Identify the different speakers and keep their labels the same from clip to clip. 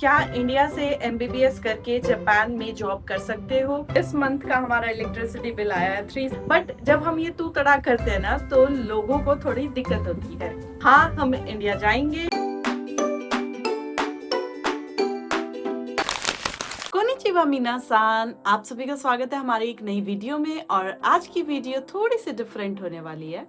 Speaker 1: क्या इंडिया से एमबीबीएस करके जापान में जॉब कर सकते हो? इस मंथ का हमारा इलेक्ट्रिसिटी बिल आया है 3, बट जब हम ये तू तड़ा करते हैं ना तो लोगों को थोड़ी दिक्कत होती है। हाँ, हम इंडिया जाएंगे। कोनिचिवा मीना-सान, आप सभी का स्वागत है हमारी एक नई वीडियो में। और आज की वीडियो थोड़ी सी डिफरेंट होने वाली है।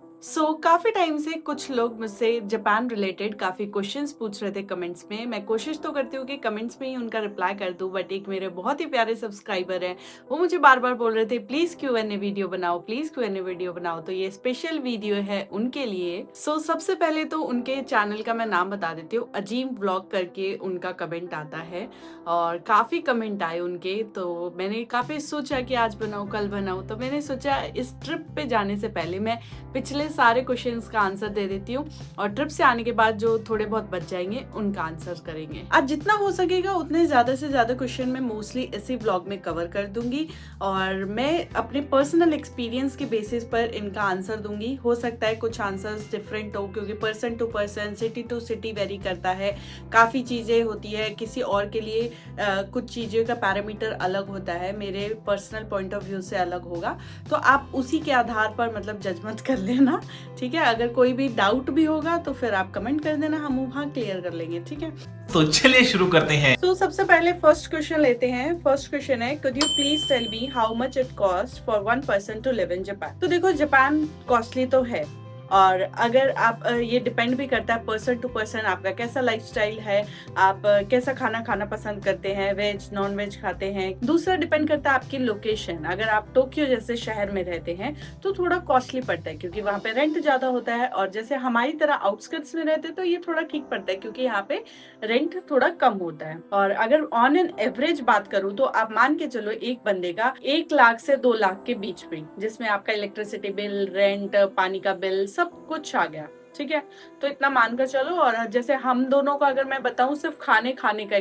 Speaker 1: काफी टाइम से कुछ लोग मुझसे जापान रिलेटेड काफी क्वेश्चंस पूछ रहे थे कमेंट्स में। मैं कोशिश तो करती हूँ कि कमेंट्स में ही उनका रिप्लाई कर दूं, बट एक मेरे बहुत ही प्यारे सब्सक्राइबर हैं, वो मुझे बार बार बोल रहे थे प्लीज Q&A वीडियो बनाओ, प्लीज Q&A वीडियो बनाओ। तो ये स्पेशल वीडियो है उनके लिए। सबसे पहले तो उनके चैनल का मैं नाम बता देती हूँ, अजीम व्लॉग करके उनका कमेंट आता है और काफी कमेंट आए उनके। तो मैंने काफी सोचा कि आज बनाऊं, कल बनाऊं। तो मैंने सोचा इस ट्रिप पे जाने से पहले मैं पिछले सारे क्वेश्चंस का आंसर दे देती हूँ और ट्रिप से आने के बाद जो थोड़े बहुत बच जाएंगे उनका आंसर करेंगे। आज जितना हो सकेगा उतने ज्यादा से ज्यादा क्वेश्चन मैं मोस्टली इसी व्लॉग में कवर कर दूंगी और मैं अपने पर्सनल एक्सपीरियंस के बेसिस पर इनका आंसर दूंगी। हो सकता है कुछ आंसर्स डिफरेंट हो, क्योंकि person to person, city to city vary करता है। काफी चीजें होती है, किसी और के लिए कुछ चीजों का पैरामीटर अलग होता है, मेरे पर्सनल पॉइंट ऑफ व्यू से अलग होगा। तो आप उसी के आधार पर मतलब जजमेंट कर लेना, ठीक है। अगर कोई भी डाउट भी होगा तो फिर आप कमेंट कर देना, हम वहाँ क्लियर कर लेंगे, ठीक है।
Speaker 2: तो चलिए शुरू करते हैं।
Speaker 1: सबसे पहले फर्स्ट क्वेश्चन लेते हैं। फर्स्ट क्वेश्चन है, could you please tell me how much it cost for one person to live in Japan? तो देखो, जापान कॉस्टली तो है और अगर आप ये डिपेंड भी करता है पर्सन टू पर्सन, आपका कैसा लाइफस्टाइल है, आप कैसा खाना खाना पसंद करते हैं, वेज नॉन वेज खाते हैं। दूसरा डिपेंड करता है आपकी लोकेशन। अगर आप टोक्यो जैसे शहर में रहते हैं तो थोड़ा कॉस्टली पड़ता है, क्योंकि वहाँ पे रेंट ज्यादा होता है। और जैसे हमारी तरह आउटस्कर्ट्स में रहते तो ये थोड़ा ठीक पड़ता है, क्योंकि यहाँ पे रेंट थोड़ा कम होता है। और अगर ऑन एन एवरेज बात करूँ तो आप मान के चलो एक बंदे का 1 लाख से 2 लाख के बीच में, जिसमें आपका इलेक्ट्रिसिटी बिल, रेंट, पानी का बिल सब कुछ आ गया, ठीक है। तो इतना मानकर चलो। और जैसे हम दोनों का अगर मैं बताऊं, सिर्फ खाने खाने का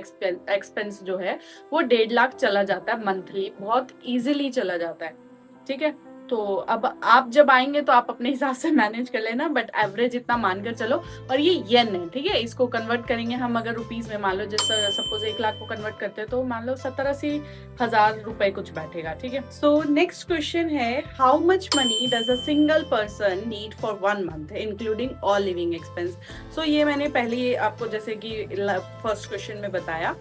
Speaker 1: एक्सपेंस जो है वो 1.5 लाख चला जाता है मंथली, बहुत इजीली चला जाता है, ठीक है। तो अब आप जब आएंगे तो आप अपने हिसाब से मैनेज कर लेना, बट एवरेज इतना मानकर चलो। और ये येन है, ठीक है। इसको कन्वर्ट करेंगे हम अगर रुपीज में, मान लो जैसे सपोज 1 लाख को कन्वर्ट करते हैं तो मान लो 70-80 हजार रुपए कुछ बैठेगा, ठीक है। नेक्स्ट क्वेश्चन है, how much money does a single person need for 1 month including all living expense? ये मैंने पहले आपको जैसे कि फर्स्ट क्वेश्चन में बताया।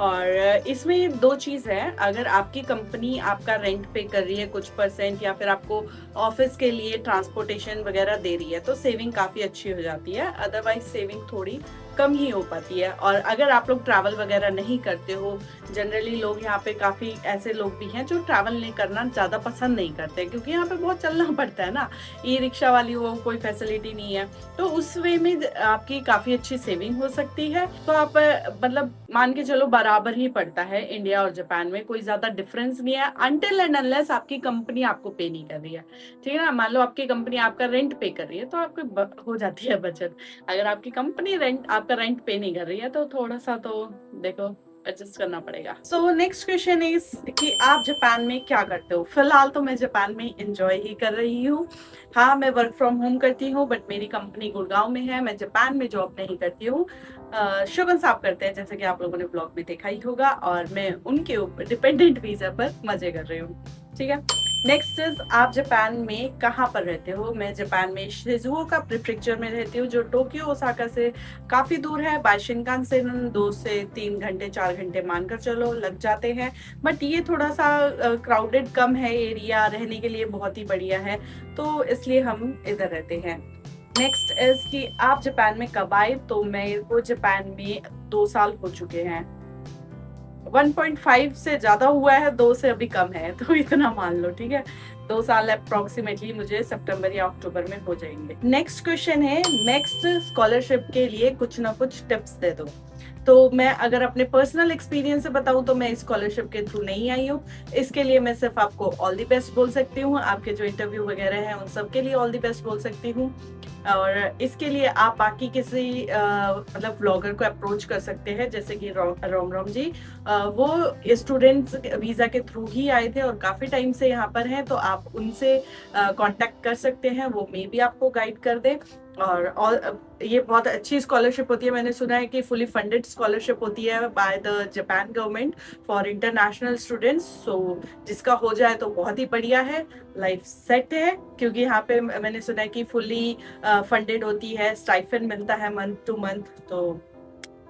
Speaker 1: और इसमें 2 चीज है, अगर आपकी कंपनी आपका रेंट पे कर रही है कुछ परसेंट, या फिर आपको ऑफिस के लिए ट्रांसपोर्टेशन वगैरह दे रही है, तो सेविंग काफी अच्छी हो जाती है। अदरवाइज सेविंग थोड़ी कम ही हो पाती है। और अगर आप लोग ट्रैवल वगैरह नहीं करते हो, जनरली लोग यहाँ पे काफी ऐसे लोग भी हैं जो ट्रैवल नहीं करना ज्यादा पसंद नहीं करते, क्योंकि यहाँ पे बहुत चलना पड़ता है ना, ई रिक्शा वाली वो कोई फैसिलिटी नहीं है। तो उस वे में आपकी काफी अच्छी सेविंग हो सकती है। तो आप मतलब मान के चलो बराबर ही पड़ता है इंडिया और जापान में, कोई ज्यादा डिफरेंस नहीं है, अनटिल एंड अनलेस आपकी कंपनी आपको पे नहीं कर रही है, ठीक है ना। मान लो आपकी कंपनी आपका रेंट पे कर रही है तो आपको हो जाती है बचत। अगर आपकी कंपनी आपका रेंट पे नहीं कर रही है तो थोड़ा सा तो देखो एडजस्ट करना पड़ेगा। नेक्स्ट क्वेश्चन इज कि आप जापान में क्या करते हो? फिलहाल तो मैं जापान में एंजॉय ही कर रही हूँ। हाँ, मैं वर्क फ्रॉम होम करती हूँ, बट मेरी कंपनी गुड़गांव में है, मैं जापान में जॉब नहीं करती हूँ। शुगन साहब करते हैं, जैसे कि आप लोगों ने ब्लॉग में देखा ही होगा, और मैं उनके ऊपर डिपेंडेंट वीजा पर मजे कर रही हूँ, ठीक है। नेक्स्ट इज, आप जापान में कहाँ पर रहते हो? मैं जापान में शिजुओका प्रीफेक्चर में रहती हूँ, जो टोक्यो ओसाका से काफी दूर है। बाय शिनकानसेन 2 से 3 घंटे 4 घंटे मानकर चलो लग जाते हैं, बट ये थोड़ा सा क्राउडेड कम है, एरिया रहने के लिए बहुत ही बढ़िया है, तो इसलिए हम इधर रहते हैं। नेक्स्ट इज कि आप जापान में कब आए? तो मेरे को जापान में 2 साल हो चुके हैं। 1.5 से ज्यादा हुआ है, 2 से अभी कम है, तो इतना मान लो, ठीक है। 2 साल अप्रोक्सीमेटली मुझे सितंबर या अक्टूबर में हो जाएंगे। नेक्स्ट क्वेश्चन है, नेक्स्ट स्कॉलरशिप के लिए कुछ ना कुछ टिप्स दे दो। तो मैं अगर अपने पर्सनल एक्सपीरियंस से बताऊं तो मैं स्कॉलरशिप के थ्रू नहीं आई हूँ। इसके लिए मैं सिर्फ आपको ऑल द बेस्ट बोल सकती हूँ, आपके जो इंटरव्यू वगैरह हैं उन सब के लिए ऑल द बेस्ट बोल सकती हूँ। और इसके लिए आप बाकी किसी मतलब व्लॉगर को अप्रोच कर सकते हैं, जैसे कि रोम रोम जी। वो स्टूडेंट्स वीजा के थ्रू ही आए थे और काफी टाइम से यहाँ पर हैं, तो आप उनसे कांटेक्ट कर सकते हैं, वो मे भी आपको गाइड कर दे। और ये बहुत अच्छी स्कॉलरशिप होती है। मैंने सुना है कि फुली फंडेड स्कॉलरशिप होती है by the Japan government for international students. So जिसका हो जाए तो बहुत ही बढ़िया है, लाइफ सेट है, क्योंकि यहाँ पे मैंने सुना है कि फुली फंडेड होती है, स्टाइफेंड मिलता है मंथ टू मंथ। तो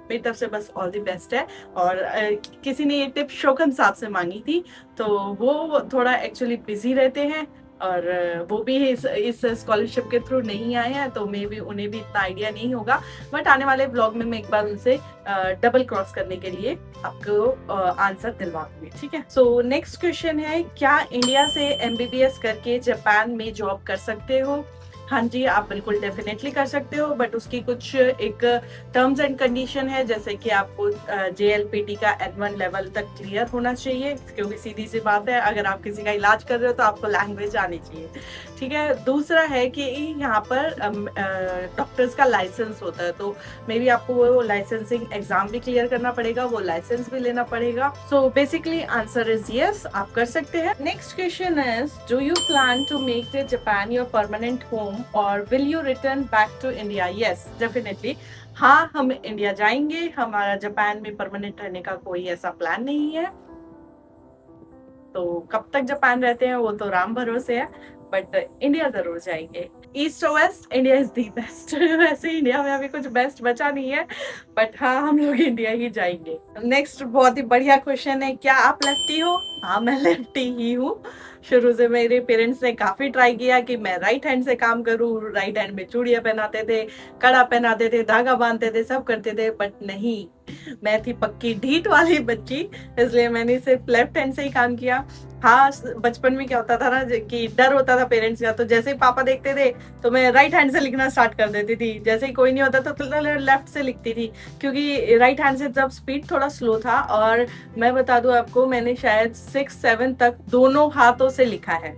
Speaker 1: मेरी तरफ से बस ऑल द बेस्ट है। और किसी ने ये टिप शोकन साहब से मांगी थी, तो वो थोड़ा एक्चुअली बिजी रहते हैं और वो भी इस स्कॉलरशिप के थ्रू नहीं आए हैं, तो मे भी उन्हें भी इतना आइडिया नहीं होगा। बट आने वाले ब्लॉग में मैं एक बार उनसे डबल क्रॉस करने के लिए आपको आंसर दिलवा दूंगी, ठीक है। सो नेक्स्ट क्वेश्चन है, क्या इंडिया से एमबीबीएस करके जापान में जॉब कर सकते हो? हाँ जी, आप बिल्कुल डेफिनेटली कर सकते हो, बट उसकी कुछ एक टर्म्स एंड कंडीशन है, जैसे कि आपको JLPT का N1 लेवल तक क्लियर होना चाहिए, क्योंकि सीधी सी बात है, अगर आप किसी का इलाज कर रहे हो तो आपको लैंग्वेज आनी चाहिए, ठीक है। दूसरा है कि यहाँ पर डॉक्टर्स का लाइसेंस होता है, तो मे बी आपको वो लाइसेंसिंग एग्जाम भी क्लियर करना पड़ेगा, वो लाइसेंस भी लेना पड़ेगा। So basically answer is yes, आप कर सकते हैं। Next question is, do you plan to make the Japan your permanent home or will you return back to India? Yes, definitely. हाँ, हम इंडिया जाएंगे, हमारा जापान में परमानेंट रहने का कोई ऐसा प्लान नहीं है। तो कब तक जापान रहते हैं वो तो राम भरोसे है, बट इंडिया जरूर जाएंगे। ईस्ट और west, India is the best. वैसे इंडिया में अभी कुछ बेस्ट बचा नहीं है, बट हाँ, हम लोग इंडिया ही जाएंगे। नेक्स्ट बहुत ही बढ़िया क्वेश्चन है, क्या आप लेफ्टी हो? हाँ, मैं लेफ्टी ही हूँ। शुरू से मेरे पेरेंट्स ने काफी ट्राई किया कि मैं राइट हैंड से काम करूँ, राइट हैंड में चूड़ियां पहनाते थे, कड़ा पहनाते थे, धागा बांधते थे, सब करते थे, बट नहीं, मैं थी पक्की ढीठ वाली बच्ची, इसलिए मैंने सिर्फ लेफ्ट हैंड से ही काम किया। हाँ, बचपन में क्या होता था ना कि डर होता था पेरेंट्स का, तो जैसे ही पापा देखते थे तो मैं राइट हैंड से लिखना स्टार्ट कर देती थी, जैसे ही कोई नहीं होता तो लेफ्ट से लिखती थी, क्योंकि राइट हैंड से जब स्पीड थोड़ा स्लो था। और मैं बता दूं आपको, मैंने शायद 6-7 तक दोनों हाथों से लिखा है,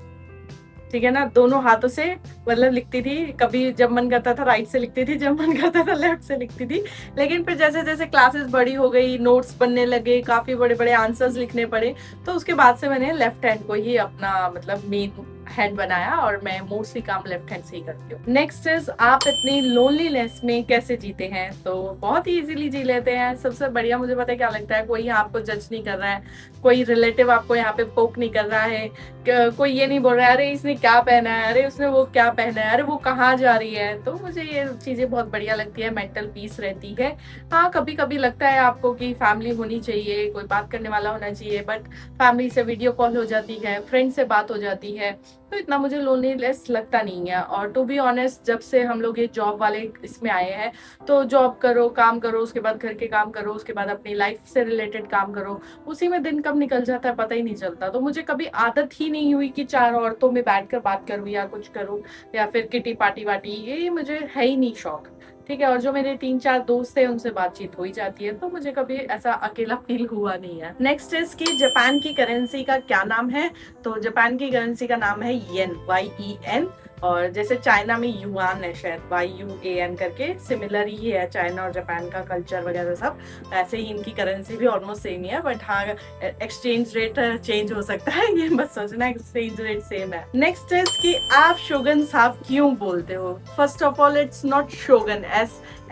Speaker 1: ठीक है ना, दोनों हाथों से मतलब लिखती थी। कभी जब मन करता था राइट से लिखती थी, जब मन करता था लेफ्ट से लिखती थी। लेकिन फिर जैसे जैसे क्लासेस बड़ी हो गई, नोट्स बनने लगे, काफी बड़े बड़े आंसर्स लिखने पड़े, तो उसके बाद से मैंने लेफ्ट हैंड को ही अपना मतलब मेन हैंड बनाया, और मैं मोस्टली काम लेफ्ट हैंड से ही करती हूँ। नेक्स्ट इज, आप इतनी लोनलीनेस में कैसे जीते हैं? तो बहुत ही इजीली जी लेते हैं। सबसे बढ़िया मुझे पता है क्या लगता है, कोई यहाँ आपको जज नहीं कर रहा है, कोई रिलेटिव आपको यहाँ पे पोक नहीं कर रहा है, कोई ये नहीं बोल रहा है अरे इसने क्या पहना है, अरे उसने वो क्या पहना है, अरे वो कहाँ जा रही है। तो मुझे ये चीजें बहुत बढ़िया लगती है, मेंटल पीस रहती है। हाँ, कभी कभी लगता है आपको कि फैमिली होनी चाहिए, कोई बात करने वाला होना चाहिए, बट फैमिली से वीडियो कॉल हो जाती है, फ्रेंड से बात हो जाती है, तो इतना मुझे लोनलीनेस लगता नहीं है। और टू बी ऑनेस्ट, जब से हम लोग ये जॉब वाले इसमें आए हैं, तो जॉब करो, काम करो, उसके बाद घर के काम करो, उसके बाद अपनी लाइफ से रिलेटेड काम करो, उसी में दिन कब निकल जाता है पता ही नहीं चलता। तो मुझे कभी आदत ही नहीं हुई कि 4 औरतों में बैठकर बात करूं या कुछ करूं, या फिर किटी पार्टी वाटी, ये मुझे है ही नहीं शौक, ठीक है। और जो मेरे 3-4 दोस्त हैं उनसे बातचीत हो ही जाती है, तो मुझे कभी ऐसा अकेला फील हुआ नहीं है। नेक्स्ट इज कि जापान की करेंसी का क्या नाम है? तो जापान की करेंसी का नाम है येन, YEN। और जैसे चाइना में युआन है शायद, YUAN करके, सिमिलर ही है चाइना और जापान का कल्चर वगैरह सब, ऐसे ही इनकी करेंसी भी ऑलमोस्ट सेम ही है, बट हाँ, एक्सचेंज रेट चेंज हो सकता है, ये मत सोचना एक्सचेंज रेट सेम है। नेक्स्ट इज कि आप शोगन साहब क्यों बोलते हो? First of all, it's not Shogan,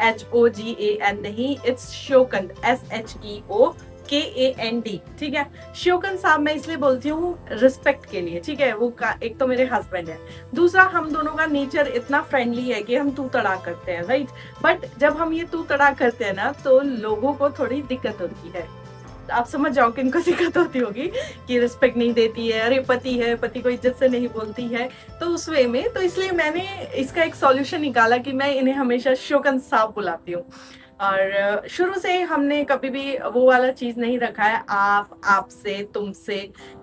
Speaker 1: SHOGAN नहीं, इट्स शोकन, SHEOKAND, ठीक है। शोकन साहब मैं इसलिए बोलती हूँ रिस्पेक्ट के लिए, ठीक है। वो एक तो मेरे हस्बैंड है, दूसरा हम दोनों का नेचर इतना फ्रेंडली है कि हम तू तड़ा करते हैं, राइट। बट जब हम ये तू तड़ा करते हैं ना, तो लोगों को थोड़ी दिक्कत होती है। आप समझ जाओ कि इनको दिक्कत होती होगी कि रिस्पेक्ट नहीं देती है, अरे पति है, पति को इज्जत से नहीं बोलती है, तो उस वे में। तो इसलिए मैंने इसका एक सॉल्यूशन निकाला कि मैं इन्हें हमेशा शोकन साहब बुलाती हूँ। और शुरू से हमने कभी भी वो वाला चीज नहीं रखा है, आप, आपसे, तुमसे,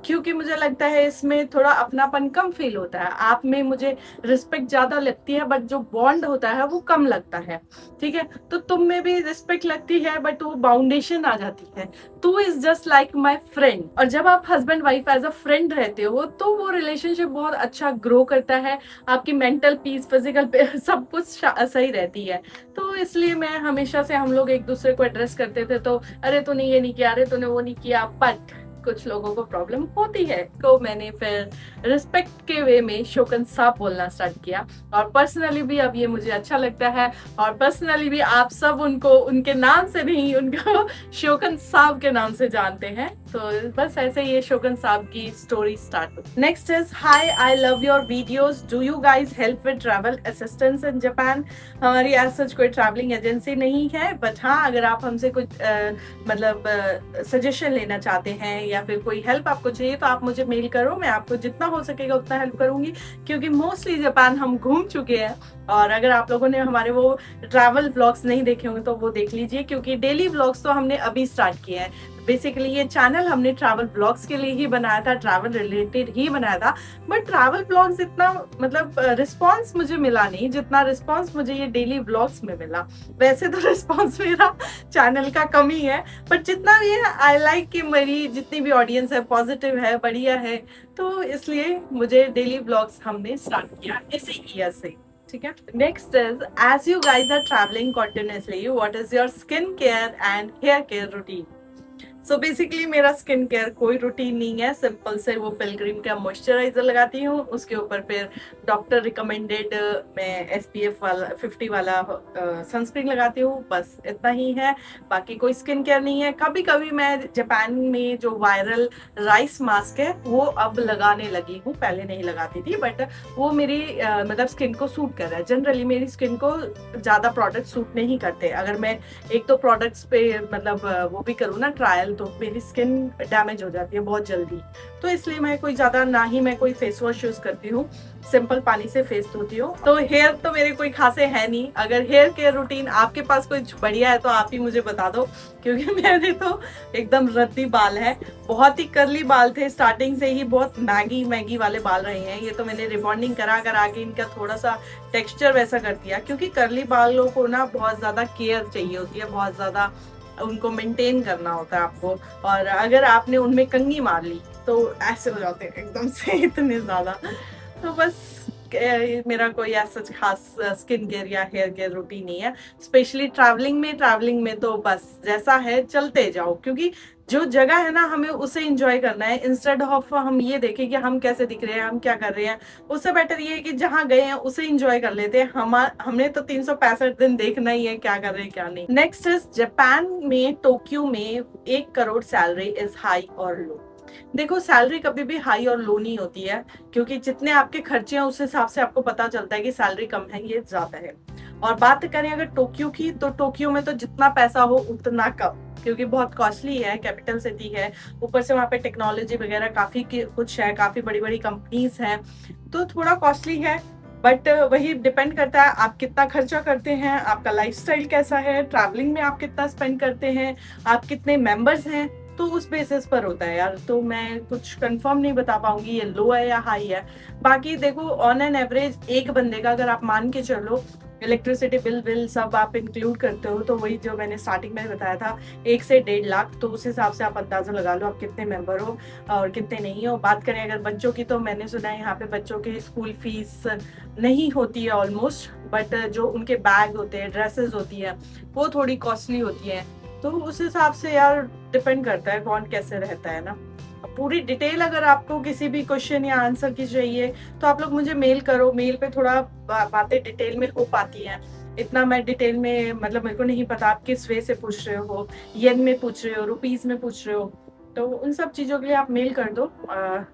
Speaker 1: क्योंकि मुझे लगता है इसमें थोड़ा अपनापन कम फील होता है। आप में मुझे रिस्पेक्ट ज्यादा लगती है, बट जो बॉन्ड होता है वो कम लगता है, ठीक है। तो तुम में भी रिस्पेक्ट लगती है, बट वो बाउंडेशन आ जाती है। तू is just like my friend. और जब आप husband wife as a friend रहते हो, तो वो रिलेशनशिप बहुत अच्छा ग्रो करता है, आपकी मेंटल पीस, फिजिकल सब कुछ सही रहती है। तो इसलिए मैं हमेशा से, हम लोग एक दूसरे को एड्रेस करते थे, तो अरे तूने ये नहीं किया, अरे तूने वो नहीं किया, बट
Speaker 3: कुछ लोगों को प्रॉब्लम होती है। तो मैंने फिर रिस्पेक्ट के वे में शोकन साब बोलना स्टार्ट किया, और पर्सनली भी अब ये मुझे अच्छा लगता है, और पर्सनली भी आप सब उनको उनके नाम से नहीं, उनको शोकन साब के नाम से जानते हैं। तो बस ऐसे ये शोकन साब की स्टोरी स्टार्ट हुई।
Speaker 1: Next is high, I love your videos, do you guys help with travel assistance in Japan. हमारी एज सच कोई ट्रैवलिंग एजेंसी नहीं है, बट हाँ, अगर आप हमसे कुछ मतलब सजेशन लेना चाहते हैं या फिर कोई हेल्प आपको चाहिए तो आप मुझे मेल करो, मैं आपको जितना हो सकेगा उतना हेल्प करूंगी, क्योंकि मोस्टली जापान हम घूम चुके हैं। और अगर आप लोगों ने हमारे वो ट्रैवल व्लॉग्स नहीं देखे होंगे तो वो देख लीजिए, क्योंकि डेली व्लॉग्स तो हमने अभी स्टार्ट किए हैं। बेसिकली ये चैनल हमने ट्रैवल व्लॉग्स के लिए ही बनाया था, ट्रैवल रिलेटेड ही बनाया था, बट ट्रैवल व्लॉग्स इतना मतलब रिस्पांस मुझे मिला नहीं जितना रिस्पांस मुझे ये डेली व्लॉग्स में मिला। वैसे तो रिस्पांस मेरा चैनल का कम ही है, बट जितना भी है आई लाइक कि मेरी जितनी भी ऑडियंस है पॉजिटिव है, बढ़िया है, तो इसलिए मुझे डेली व्लॉग्स हमने स्टार्ट किया इसी ईयर से। ठीक है। Next is as you guys are travelling continuously, what is your skin care and hair care routine. So basically मेरा स्किन केयर कोई रूटीन नहीं है, सिंपल से वो पिलग्रिम का मॉइस्चराइजर लगाती हूँ, उसके ऊपर फिर डॉक्टर रिकमेंडेड मैं SPF वाला 50 वाला सनस्क्रीन लगाती हूँ, बस इतना ही है, बाकी कोई स्किन केयर नहीं है। कभी कभी मैं जापान में जो वायरल राइस मास्क है वो अब लगाने लगी हूँ, पहले नहीं लगाती थी, बट वो मेरी मतलब स्किन को सूट कर रहा है। जनरली मेरी स्किन को ज़्यादा प्रोडक्ट सूट नहीं करते, अगर मैं एक दो प्रोडक्ट्स पे मतलब वो भी करूँ ना ट्रायल, तो मेरी स्किन डैमेज हो जाती है बहुत जल्दी, तो इसलिए मैं कोई ज्यादा ना ही मैं कोई फेस वॉश यूज करती हूँ, सिंपल पानी से फेस धोती हूँ। तो हेयर तो मेरे कोई खासे है नहीं, अगर हेयर केयर रूटीन आपके पास कोई बढ़िया है तो आप ही मुझे बता दो, क्योंकि मेरे तो एकदम रद्दी बाल है, बहुत ही कर्ली बाल थे स्टार्टिंग से ही, बहुत मैगी वाले बाल रहे हैं। ये तो मैंने रिबॉन्डिंग करा के इनका थोड़ा सा टेक्सचर वैसा कर दिया, क्योंकि कर्ली बालों को ना बहुत ज्यादा केयर चाहिए होती है, बहुत ज्यादा उनको मेंटेन करना होता है आपको, और अगर आपने उनमें कंघी मार ली तो ऐसे हो जाते हैं एकदम से इतने ज्यादा। तो बस मेरा कोई ऐसा खास स्किन केयर या हेयर केयर रूटीन नहीं है, स्पेशली ट्रैवलिंग में तो बस जैसा है चलते जाओ, क्योंकि जो जगह है ना हमें उसे एंजॉय करना है, इंस्टेड ऑफ हम ये देखें कि हम कैसे दिख रहे हैं, हम क्या कर रहे हैं। उससे बेटर ये है कि जहाँ गए हैं उसे एंजॉय कर लेते हैं। हमने तो 365 दिन देखना ही है क्या कर रहे हैं क्या नहीं। नेक्स्ट इज जापान में टोक्यो में 1 करोड़ सैलरी इज हाई और लो। देखो, सैलरी कभी भी हाई और लो नहीं होती है, क्योंकि जितने आपके खर्चे हैं उस हिसाब से आपको पता चलता है कि सैलरी कम है ये ज्यादा है। और बात करें अगर टोक्यो की, तो टोक्यो में तो जितना पैसा हो उतना कम, क्योंकि बहुत कॉस्टली है, कैपिटल सिटी है, ऊपर से वहाँ पे टेक्नोलॉजी वगैरह काफी कुछ है, काफी बड़ी बड़ी कंपनीज हैं, तो थोड़ा कॉस्टली है। बट वही डिपेंड करता है आप कितना खर्चा करते हैं, आपका लाइफस्टाइल कैसा है, ट्रैवलिंग में आप कितना स्पेंड करते हैं, आप कितने मेंबर्स हैं, तो उस बेसिस पर होता है यार। तो मैं कुछ कंफर्म नहीं बता पाऊंगी ये लो है या हाई है। बाकी देखो, ऑन एन एवरेज एक बंदे का अगर आप मान के चलो, इलेक्ट्रिसिटी बिल सब आप इंक्लूड करते हो, तो वही जो मैंने स्टार्टिंग में बताया था 1 से 1.5 लाख, तो उस हिसाब से आप अंदाजा लगा लो आप कितने मेंबर हो और कितने नहीं हो। बात करें अगर बच्चों की, तो मैंने सुना है यहाँ पे बच्चों की स्कूल फीस नहीं होती है ऑलमोस्ट, बट जो उनके बैग होते हैं, ड्रेसेस होती है, वो थोड़ी कॉस्टली होती है। तो उस हिसाब से यार डिपेंड करता है कौन कैसे रहता है ना। पूरी डिटेल अगर आपको किसी भी क्वेश्चन या आंसर की चाहिए तो आप लोग मुझे मेल करो, मेल पे थोड़ा बातें डिटेल में हो पाती हैं। इतना मैं डिटेल में मतलब मेरे को नहीं पता आप किस वे से पूछ रहे हो, येन में पूछ रहे हो, रुपीस में पूछ रहे हो, तो उन सब चीज़ों के लिए आप मेल कर दो,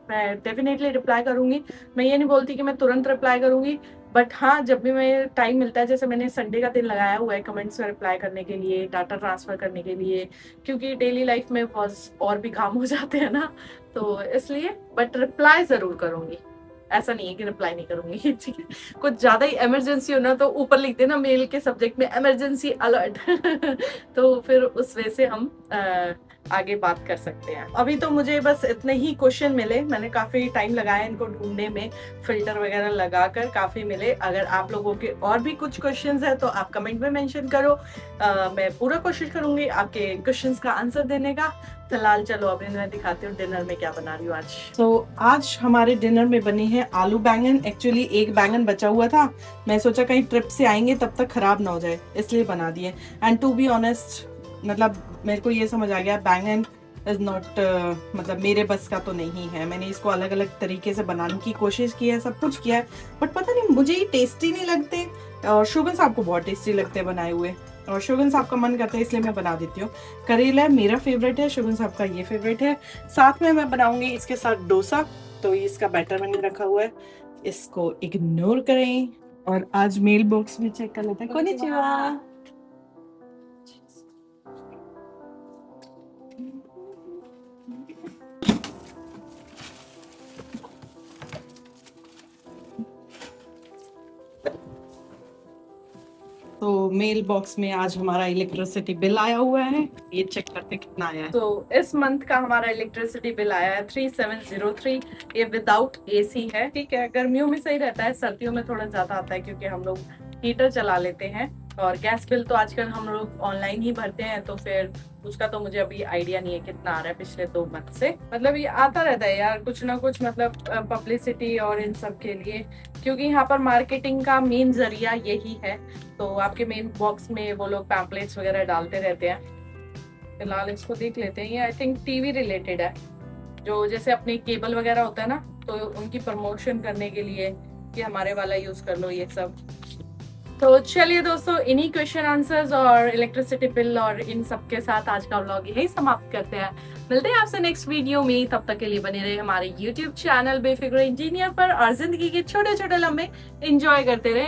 Speaker 1: मैं डेफिनेटली रिप्लाई करूंगी। मैं ये नहीं बोलती कि मैं तुरंत रिप्लाई करूंगी, बट हाँ, जब भी मैं टाइम मिलता है, जैसे मैंने संडे का दिन लगाया हुआ है कमेंट्स में रिप्लाई करने के लिए, डाटा ट्रांसफर करने के लिए, क्योंकि डेली लाइफ में बहुत और भी काम हो जाते हैं ना, तो इसलिए, बट रिप्लाई ज़रूर करूंगी, ऐसा नहीं है कि रिप्लाई नहीं करूंगी। ठीक है, कुछ ज्यादा ही इमरजेंसी हो ना तो ऊपर लिख देना मेल के सब्जेक्ट में इमरजेंसी अलर्ट तो फिर उस वे से हम आगे बात कर सकते हैं। अभी तो मुझे बस इतने ही क्वेश्चन मिले, मैंने काफी टाइम लगाया इनको ढूंढने में, फिल्टर वगैरह लगाकर काफी मिले। अगर आप लोगों के और भी कुछ क्वेश्चंस है तो आप कमेंट में मेंशन करो, मैं पूरा कोशिश करूंगी आपके क्वेश्चंस का आंसर देने का। फिलहाल चलो अभी मैं दिखाती हूँ डिनर में क्या बना रही हूँ आज। तो आज हमारे डिनर में बनी है आलू बैंगन। एक्चुअली एक बैंगन बचा हुआ था, मैं सोचा कहीं ट्रिप से आएंगे तब तक खराब ना हो जाए, इसलिए बना दिए। एंड टू बी ऑनेस्ट, मतलब मेरे को ये समझ आ गया बैंगन इज नॉट मतलब मेरे बस का तो नहीं है। मैंने इसको अलग अलग तरीके से बनाने की कोशिश की है, सब कुछ किया है, बट पता नहीं मुझे ही टेस्टी नहीं लगते। और शोगन साहब को बहुत टेस्टी लगते हैं बनाए हुए, और शोगन साहब का मन करता है इसलिए मैं बना देती हूँ। करेला मेरा फेवरेट है, शोगन साहब का ये फेवरेट है। साथ में मैं बनाऊंगी इसके साथ डोसा, तो इसका बैटर मैंने रखा हुआ है, इसको इग्नोर करें। और आज मेल बॉक्स में चेक कर लेते हैं। कोनिचिवा। तो मेल बॉक्स में आज हमारा इलेक्ट्रिसिटी बिल आया हुआ है, ये चेक करते कितना आया है।
Speaker 3: तो इस मंथ का हमारा इलेक्ट्रिसिटी बिल आया है 3703। ये विदाउट एसी है। ठीक है, गर्मियों में सही रहता है, सर्दियों में थोड़ा ज्यादा आता है क्योंकि हम लोग हीटर चला लेते हैं। और गैस बिल तो आजकल हम लोग ऑनलाइन ही भरते हैं, तो फिर उसका तो मुझे अभी आइडिया नहीं है कितना आ रहा है पिछले 2 मंथ से। मतलब ये आता रहता है यार कुछ ना कुछ, मतलब पब्लिसिटी और इन सब के लिए, क्योंकि यहाँ पर मार्केटिंग का मेन जरिया यही है। तो आपके मेन बॉक्स में वो लोग पैम्पलेट्स वगैरह डालते रहते हैं। फिलहाल इसको देख लेते हैं। ये आई थिंक टीवी रिलेटेड है, जो जैसे अपने केबल वगैरह होता है ना, तो उनकी प्रमोशन करने के लिए कि हमारे वाला यूज कर लो ये सब। तो चलिए दोस्तों, इन्हीं क्वेश्चन आंसर्स और इलेक्ट्रिसिटी बिल और इन सब के साथ आज का व्लॉग यही समाप्त करते हैं। मिलते हैं आपसे नेक्स्ट वीडियो में, तब तक के लिए बने रहे हमारे YouTube चैनल बेफिक्र इंजीनियर पर और जिंदगी के छोटे छोटे लम्हे एंजॉय करते रहे।